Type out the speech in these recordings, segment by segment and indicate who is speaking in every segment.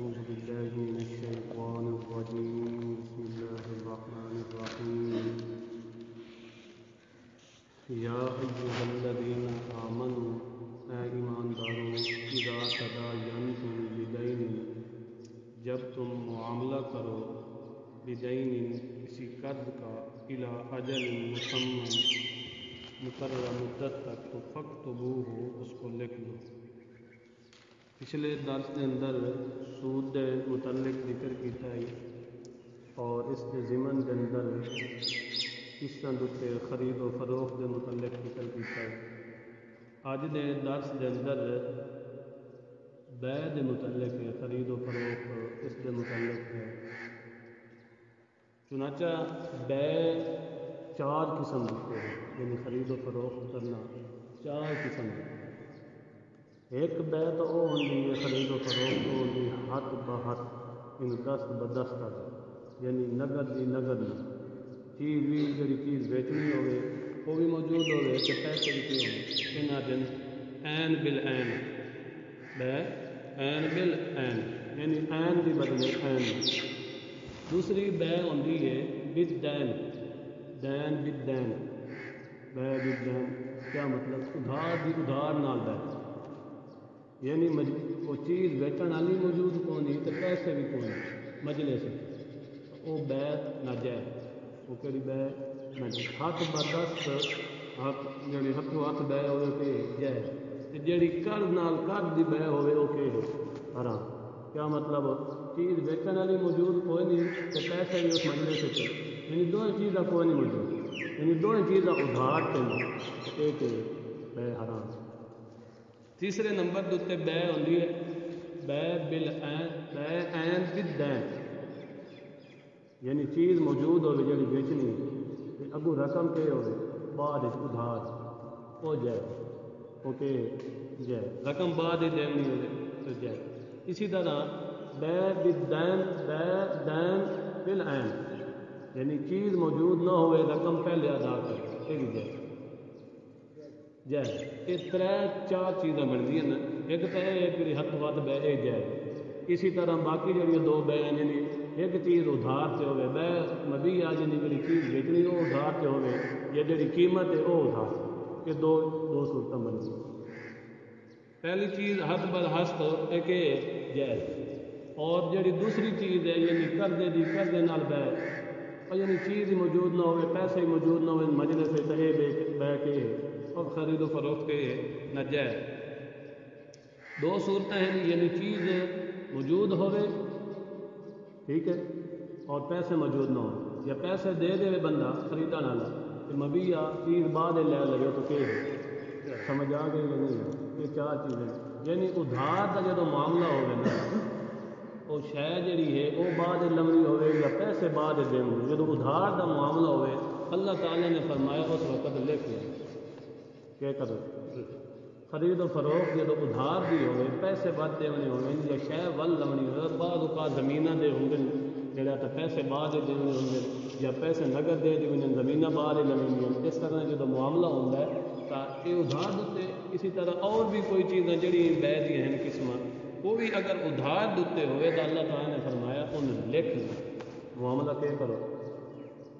Speaker 1: أعوذ بالله من الشيطان الرجيم بسم الله الرحمن الرحيم یا ایھا الذین آمنوا اے ایماندارو اذا تداینتم بدین جب تم معاملہ کرو بدین کسی قرض کا الی اجل مسمى مقررہ مدت تک تو فاکتبوہ اس کو لکھ لو۔ پچھلے درس کے اندر سود کے متعلق ذکر کیتا ہے اور اس کے ضمن کے اندر اس طرح خرید و فروخت کے متعلق ذکر کیتا ہے۔ اج کے درس کے اندر بیع کے متعلق ہے، خرید و فروخت اس کے متعلق ہے۔ چنانچہ بیع چار قسم دیتے ہیں، یعنی خرید و فروخت کرنا چار قسم ہے۔ ایک بیع تو وہ ہوتی ہے خرید و فروخت ہوتی ہاتھ بہاتھ، ان دست بدست، یعنی نقد دی نقد چیز بھی جڑی چیز بیچنی ہوئے وہ بھی موجود ہوئے کہ پیسے بھی ہوئے، انہاں دن عین بالعین بیع عین بالعین، یعنی عین دی بدلے عین۔ دوسری بیع ہوتی ہے بالدین، دین بالدین، بیع بالدین کیا مطلب؟ ادھار دی ادھار نال بیع، یعنی وہ چیز بیچن والی موجود کونی تو پیسے بھی کونی مجلس وہ بیع ناجائز۔ وہ کہڑی بیع ناجائز؟ ہاتھ بدست ہاتھ جڑی ہاتھوں ہاتھ بیع ہوئے کہ جائز، جڑی قرض نال قرض دی بیع ہوئے وہ کہ حرام۔ کیا مطلب؟ چیز بیچن والی موجود کوئی نہیں تو پیسے بھی اس مجلس سے، یعنی دونوں چیزاں کوئی نہیں موجود، یعنی دونوں چیزاں ادھار پہ ایک بیع حرام۔ تیسرے نمبر دوتے بیع ہوندی ہے بیع بالعین، بیع عین بالدین، یعنی چیز موجود ہوئے جڑی بیچنی ہے اگو رقم کے ہوئے بعد ادھار وہ جائے، وہ کہ جائے رقم بعد دینی ہوئے تو جائے۔ اسی طرح بیع بالدین، بیع دین بالعین، یعنی چیز موجود نہ ہوئے رقم پہلے ادا کر، یہ بھی جائے جائے۔ یہ چار چیزیں بنتی ہیں، ایک تو یہ کہ ہاتھ وت بیع یہ جائے۔ اسی طرح باقی جڑی دو بیع یعنی ایک چیز ادھار سے ہوئے، بیع مبیع یعنی جڑی چیز بیچنی وہ ادھار سے ہوئے یا جڑی قیمت ہے وہ ادھار، یہ دو صورتیں بنتی ہیں۔ پہلی چیز ہاتھ بدہست ایک جائز، اور جڑی دوسری چیز ہے یعنی قرضے نال بیع، اور یعنی چیز ہی موجود نہ ہوئے پیسے ہی موجود نہ ہوئے مجلس سے تو یہ بیع کے اور خرید و فروخت کے ناجائز۔ دو صورتیں ہیں، یعنی چیز موجود ہوئے ٹھیک ہے اور پیسے موجود نہ ہو، یا پیسے دے دے بندہ خریدنے والا کہ مبیع چیز بعد لے لگے تو کہ سمجھ آ گئی یا نہیں؟ یہ چار چیزیں، یعنی ادھار کا جدو معاملہ ہوگا نا وہ شے جڑی ہے وہ بعد لمنی ہوئے یا پیسے بعد دیں، جدو ادھار کا معاملہ ہوئے اللہ تعالیٰ نے فرمایا اس وقت لکھ لیں کہ کرو خرید و فروخت جدو ادھار دی ہوئے پیسے بعد دینے ہوئے یا شے ول لمنی ہوئے، بعد اوقات زمیناں دے ہوں گے جڑا تو پیسے بعد دینے ہوں گے یا پیسے نقد دے دینے زمیناں بعد لمنی ہوں، اس طرح جدو معاملہ ہوتا ہے تو یہ ادھار دیتے۔ اسی طرح اور بھی کوئی چیزیں جڑی بیع دی ہیں قسم وہ بھی اگر ادھار دیتے ہوئے تو اللہ تعالیٰ نے فرمایا انہیں لکھ لو، معاملہ کہ کرو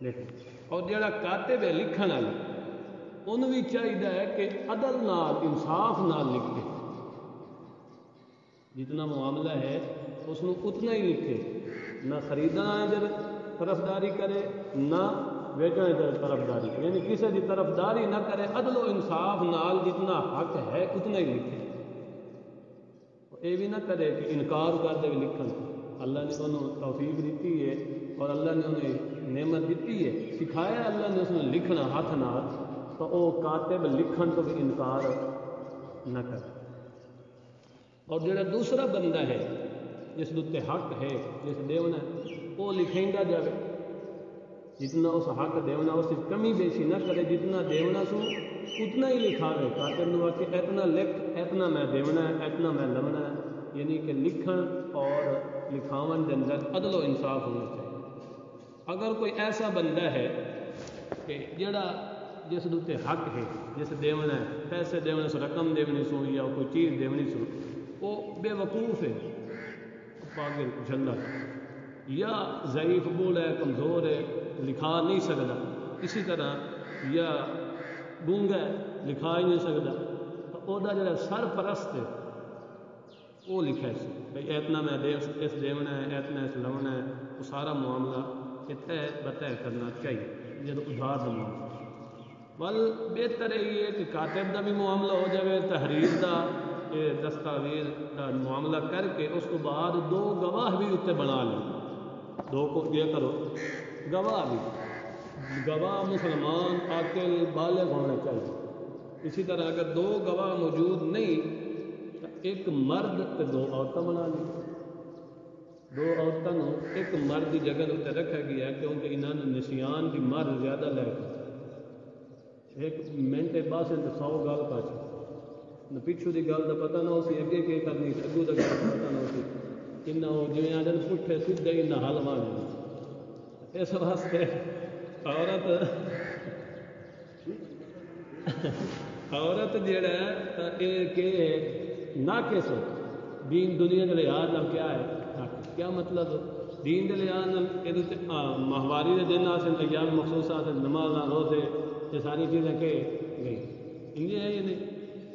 Speaker 1: لکھ لو۔ اور جڑا کاتب ہے لکھن والا انہوں بھی چاہیے کہ عدل نال انصاف نال لکھے، جتنا معاملہ ہے اس کو اتنا ہی لکھے، نہ خریدنا ادھر طرفداری کرے نہ بیچنے کی طرفداری کرے، یعنی کسی کی طرفداری نہ کرے، عدل و انصاف نال جتنا حق ہے اتنا ہی لکھے۔ یہ بھی نہ کرے کہ انکار کر دے لکھن، اللہ نے انہوں توفیق دیتی ہے اور اللہ نے انہیں نعمت دیتی ہے، سکھایا اللہ نے اس نے لکھنا ہاتھ نال، تو وہ کاتب لکھن تو بھی انکار نہ کرے۔ اور جڑا دوسرا بندہ ہے جس کے حق ہے جس دیونا وہ لکھیں گا جاوے، جتنا اس حق دیونا اس کمی بیشی نہ کرے، جتنا دیونا سو اتنا ہی لکھاوے، کاتب نو کہ اتنا لکھ، اتنا میں دیونا ہے، اتنا میں لونا ہے، یعنی کہ لکھن اور لکھاون کے اندر عدل و انصاف ہونا چاہیے۔ اگر کوئی ایسا بندہ ہے کہ جڑا جس دوتے حق ہے جس دیونا ہے، پیسے دیونے سو رقم دیونی سو یا کوئی چیز دیونی سو، وہ بے وقوف ہے، پاگل جھلا یا ضعیف بوڑھا ہے کمزور ہے لکھا نہیں سکتا، اسی طرح یا گونگا ہے لکھا ہی نہیں سکتا، تو وہ جڑا سرپرست ہے وہ لکھا سی بھائی اتنا میں اس دیونا ہے اتنا اس لونا ہے، وہ سارا معاملہ طے بطے کرنا چاہیے جب ادھار کا معاملہ۔ بل بہتر یہ ہے کہ کاتب کا بھی معاملہ ہو جائے، تحریر کا دستاویز کا معاملہ کر کے اس کو بعد دو گواہ بھی اتنے بنا لیں، دو کو یہ کرو گواہ بھی، گواہ مسلمان عاقل بالغ ہونے چاہیے۔ اسی طرح اگر دو گواہ موجود نہیں تو ایک مرد تے دو عورتیں بنا لی، دو عورتوں ایک مرد کی جگہ اتنے رکھا گیا ہے کیونکہ انہوں نے نسیان کی مر زیادہ لے کے ایک منٹ بس 100 گل پاچ نہ پچھو کی گل کا پتہ نہ ہو سی اگے کی کرنی اگوں کا گل کا پتہ نہ ہو سی ان جی آ جن پٹھے سیدھے ان حل مانے اس واسطے عورت جڑا ہے یہ کہ ناقص ہے دین دنیا کے لحاظ کیا ہے ناقص، کیا مطلب دین کے لحاظ ماہواری کے دن آسن ایام مخصوص آسن نماز روزے یہ ساری چیزیں کہ گئی انجے ہے یہ نہیں۔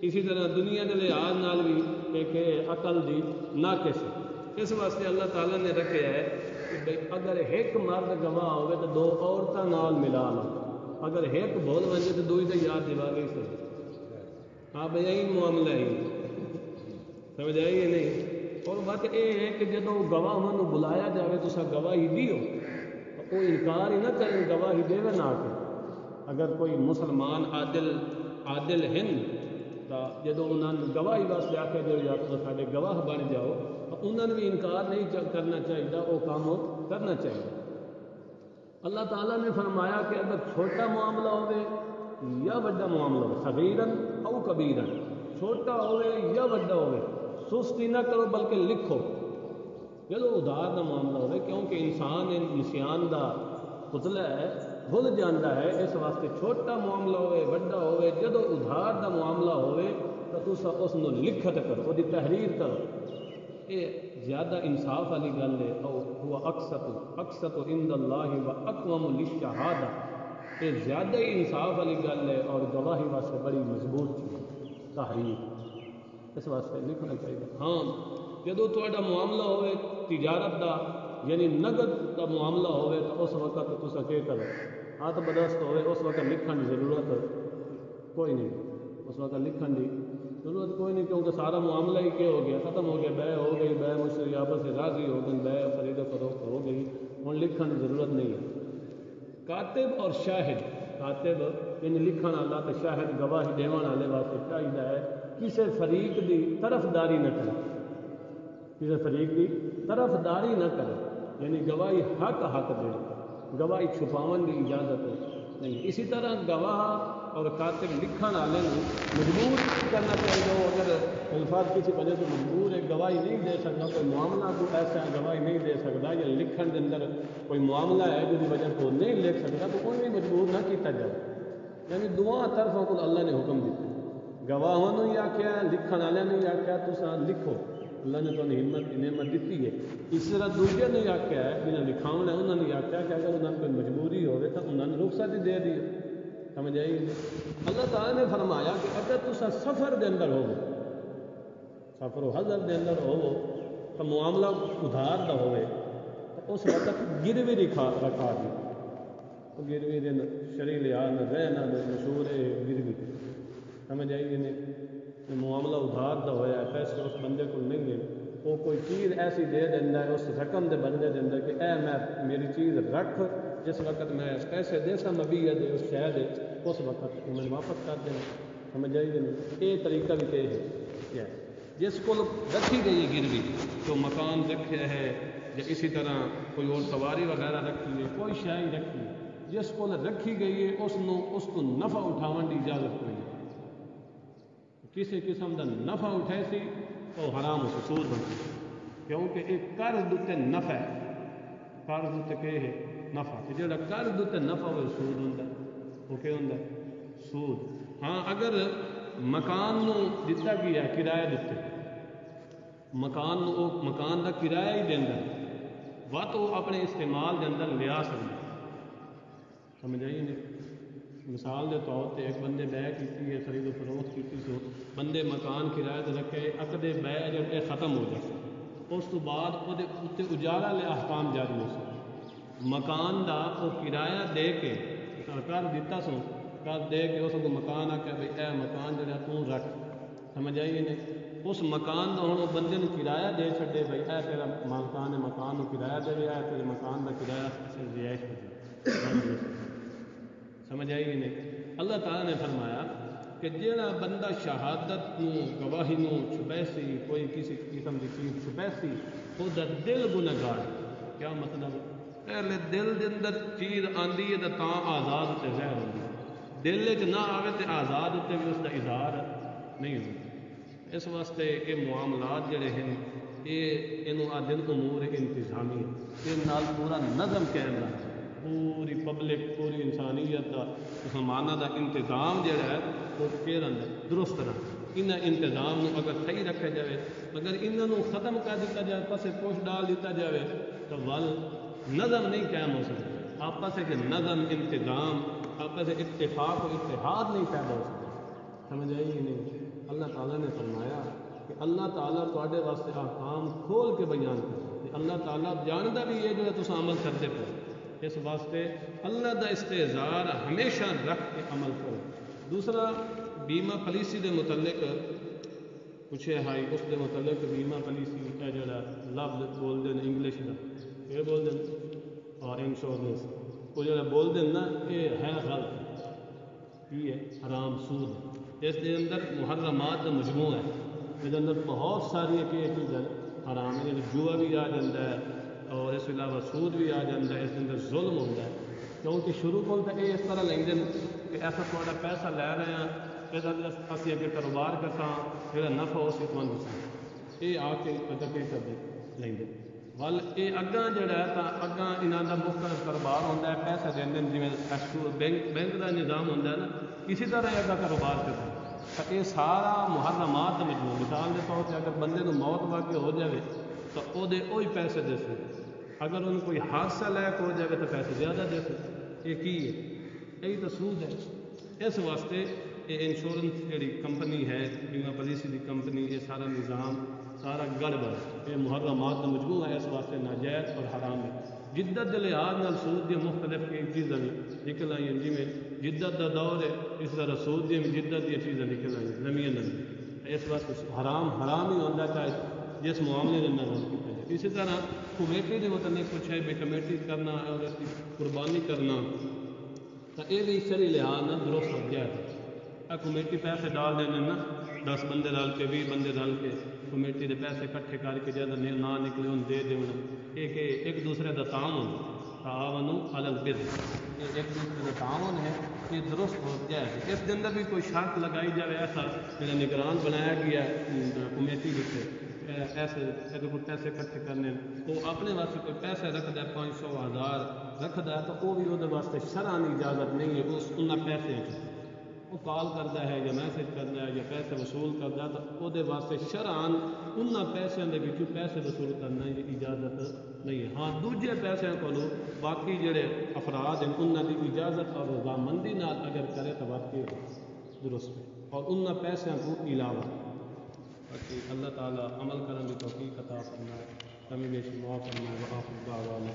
Speaker 1: اسی طرح دنیا کے لحاظ نال بھی ایک عقل دی ناقص ہے، اس واسطے اللہ تعالیٰ نے رکھا ہے کہ بھئی اگر ایک مرد گواہ ہوئے تو دو عورتوں نال ملا لو، اگر ایک بول بن جائے تو دوئی تو یاد دوا گئی سے ہاں بھئی یہی معاملہ ہی سمجھ آئی یہ نہیں۔ اور بات یہ ہے کہ جب گواہ انہوں بلایا جائے تو سا گواہی دیو تو وہ انکار ہی نہ کریں، گواہی دے نہ کے اگر کوئی مسلمان عادل ہیں تو جدو انہوں نے گواہی واسطے آخیا جو یا تو سارے گواہ بن جاؤ تو انہوں نے بھی انکار نہیں کرنا چاہیے، وہ کام کرنا چاہیے۔ اللہ تعالیٰ نے فرمایا کہ اگر چھوٹا معاملہ ہوئے یا بڑا معاملہ ہو صغیرن او کبیرن، چھوٹا ہوئے یا بڑا ہوئے سستی نہ کرو بلکہ لکھو جدو ادھار کا معاملہ ہوئے کیونکہ انسان نسیان کا پتلا ہے بھول جانا ہے، اس واسطے چھوٹا معاملہ ہوئے بڑا ہوئے جدو ادھار کا معاملہ ہوئے تو تسا اس کو لکھت کرو، وہ تحریر کرو، یہ زیادہ انصاف والی گل ہے۔ او ہوا اقسط عند اللہ و اقوم للشہادہ، یہ زیادہ ہی انصاف والی گل ہے اور گواہی واسطے بڑی مضبوط چیز تحریر، اس واسطے لکھنا چاہیے۔ ہاں جدو تہاڈا معاملہ ہوئے تجارت دا یعنی نقد دا معاملہ ہوئے تو اس وقت تسا کیا کرو ہاتھ بدست ہوئے اس وقت لکھن کی ضرورت کوئی نہیں، اس وقت لکھن کی ضرورت کوئی نہیں کیونکہ سارا معاملہ ہی کیا ہو گیا ختم ہو گیا، بے ہو گئی، بے مشتری آپس سے راضی ہو گئی، بے خرید و فروخت ہو گئی، ہوں لکھن کی ضرورت نہیں ہے۔ کاتب اور شاہد، کاتب یعنی لکھن والا تو شاہد گواہی دیون والے واسطے چاہیے ہے کسی فریق دی طرفداری نہ کرے، کسی فریق دی طرفداری نہ کرے یعنی گواہی حق دے، گواہی چھپاون کی اجازت نہیں۔ اسی طرح گواہ اور کاتب لکھن والے مجبور کرنا چاہیے، اگر الفاظ کسی وجہ سے مجبور ہے گواہی نہیں دے سکتا، کوئی معاملہ تو ایسا گواہی نہیں دے سکتا یا لکھن کے اندر کوئی معاملہ ہے جس وجہ سے وہ نہیں لکھ سکتا تو انہیں مجبور نہ کیتا جائے، یعنی دونوں طرفوں کو اللہ نے حکم دیتا، گواہوں نے ہی آخیا لکھن والے نے ہی آخیا تسا لکھو، اللہ نے تو نعمت دیتی ہے۔ اس طرح دوسرے نے آخیا ہے جنہیں لکھاؤن ہے انہوں نے آخیا کہ اگر انہوں نے کوئی مجبوری ہوئے تو انہوں نے رخصت ہی دے دی، سمجھ آئی۔ اللہ تعالیٰ نے فرمایا کہ اگر تسا سفر دے اندر ہو، سفر و حضر دے اندر ہو تو معاملہ ادھار دا ہوئے تو اس وقت گروی رکھا دی، وہ گروی دن شرعی لحاظ رہنا مشہور ہے گروی، سمجھ آئی نہیں، معاملہ ادھار دا ہویا ہے، پیسے اس بندے کو نہیں ہے، وہ کوئی چیز ایسی دے دینا ہے اس رقم دے بدلے دے اندر کہ اے میں میری چیز رکھ، جس وقت میں پیسے دے سا مبیع دے اس شے دے اس وقت وہ میں واپس کر دیں، سمجھ آئی نہیں۔ یہ طریقہ بھی کہ ہے جس کو رکھی گئی ہے گروی، جو مکان رکھے ہے یا اسی طرح کوئی اور سواری وغیرہ رکھی ہے، کوئی شے رکھی ہے جس کو رکھی گئی ہے اس کو نفع اٹھاون کی اجازت کوئی نہیں، کسی قسم کا نفع اٹھائے سی تو حرام اس سود بنتی، کیونکہ ایک قرض دے نفع ہے، قرض دے کہ ہے نفع، جہاں قرض دے نفع ہوئے سود ہوتا ہے، وہ کیا ہوتا ہے سود۔ ہاں اگر مکان نو دتا گیا کرایہ دیتے مکان کا کرایہ ہی دینا وا تو اپنے استعمال کے اندر لیا سکتے سمجھ آئی نہیں. مثال کے طور پہ ایک بندے بے کی ہے خرید و فروخت کی سو بندے مکان کرایہ تے رکھے اکدے بے جب ختم ہو جائے اس تو بعد وہ اجارہ لے احکام جاری ہو سکے مکان دا وہ کرایہ دے کے کر دیتا سو کر دے کے اس کو مکان آ کے بھائی اے مکان جڑا تو رکھ سمجھ آئی نہیں. اس مکان کا ہوں بندے نے کرایہ دے چھڈے بھائی اے تیرا مکان ہے مکان کو کرایہ دے اے تیرے مکان کا کرایہ رعایت کر سمجھ آئی کہ نہیں. اللہ تعالیٰ نے فرمایا کہ جیڑا بندہ شہادت گواہی چھپیسی کوئی کسی قسم کی چیز چھپیسی وہ دل گنہگار. کیا مطلب پہلے دل کے اندر چیز آتی ہے تو آزاد تے ظاہر ہوتی دل چ نہ آئے تو آزاد اتنے بھی اس کا اظہار نہیں ہوتا. اس واسطے یہ معاملات جڑے ہیں یہ آدھے امور انتظامی یہ نال پورا نظم قائم رکھتا پوری پبلک پوری انسانیت کا مسلمانوں کا انتظام جڑا ہے وہ درست رہا. ان انتظام اگر صحیح رکھا جائے اگر انہوں ختم کر دیتا جائے پسے پوش ڈال دیتا جائے تو ول نظم نہیں قائم ہو سکتا. آپس کے نظم انتظام آپس اتفاق و اتحاد نہیں پیدا ہو سکتا. سمجھ آئی نہیں. اللہ تعالیٰ نے فرمایا کہ اللہ تعالیٰ تے واسطے احکام کھول کے بیان کرتے اللہ تعالیٰ جانتا بھی یہ جو تم عمل کرتے پے اس واسطے اللہ دا استحضار ہمیشہ رکھ کے عمل کرو. دوسرا بیمہ پالیسی دے متعلق پوچھے ہائی اس دے متعلق بیمہ پالیسی کا جڑا لفظ بول دیں انگلش کا یہ بول دیں اور انشورنس وہ جڑا بول دیں نا یہ ہے غلط یہ ہے حرام سود اس کے اندر محرمات کا مجموعہ ہے اس اندر بہت ساری چیزیں حرام ہے جوا بھی آ جاتا ہے اور اس کے علاوہ سود بھی آ جاتا ہے اس کے اندر ظلم ہوتا ہے کیونکہ شروع کو تو یہ اس طرح لیں کہ ایسا تھوڑا پیسہ لے رہے ہیں اس اسی اگے کاروبار کرتا جا نفع اسی تمہیں دسا یہ آ کے اگے کرتے لیں ول یہ اگاں جڑا ہے تو اگاں انہوں کا مختلف کاروبار ہوتا ہے پیسے دیں جی بینک کا نظام ہوتا ہے نا اسی طرح اگا کاروبار کرتا تو یہ سارا محرمات مجموعہ مثال کے طور پہ اگر بندے کو موت واقع ہو جائے تو وہی پیسے دے سکتے اگر ان کوئی حادثہ لائق ہو جائے تو پیسے زیادہ دے سکتے یہ کی ہے یہی تو سود ہے. اس واسطے یہ انشورنس جڑی کمپنی ہے بیمہ پالیسی کی کمپنی یہ سارا نظام سارا گڑبڑ یہ محرمات کا مجموعہ ہے اس واسطے ناجائز اور حرام ہے. جدت کے لحاظ نال سود کی مختلف چیزیں نکل آئی جی میں جدت کا دور ہے اس طرح سود کی جدت کی چیزیں نکل آئی نویاں نویاں اس واسطے حرام ہی ہوتا چاہے جس معاملے کے نظر کیا جائے. اسی طرح کمیٹی کے متعلق کچھ ہے بھی کمیٹی کرنا اور اس کی قربانی کرنا تو یہ بھی شرعی لحاظ نہ درست ہو جائے. کمیٹی پیسے ڈال دینے نا 10 بندے رل کے 20 بندے رل کے کمیٹی کے پیسے کٹھے کر کے جب نہ نکلے ان دے دینا یہ کہ ایک دوسرے کا تعاون علی البر یہ ایک دوسرے کا تعاون ہے یہ درست ہو جائے. اس کے اندر بھی کوئی شرط لگائی جائے ایسا میرا نگران بنایا گیا کمیٹی کے ایسے اگر کوئی پیسے کٹھے کرنے وہ اپنے واسطے کوئی پیسے رکھتا ہے 500 1000 رکھتا ہے تو وہ بھی وہ واسطے شرعی اجازت نہیں ہے اس ان پیسے وہ کال کرتا ہے یا میسج کرتا ہے یا پیسے وصول کرتا ہے تو وہ واسطے شرعاً ان پیسوں کے بچوں پیسے وصول کرنا اجازت نہیں ہے. ہاں دوجے پیسوں کو باقی جڑے افراد ہیں انہوں کی اجازت اور رضامندی نال اگر کرے تو واقعی درست ہے اور ان پیسوں کو علاوہ باقی اللہ تعالیٰ عمل کرنے کی توفیق عطا فرمائے کمی بیشی معاف فرمائے وآخر دعوانا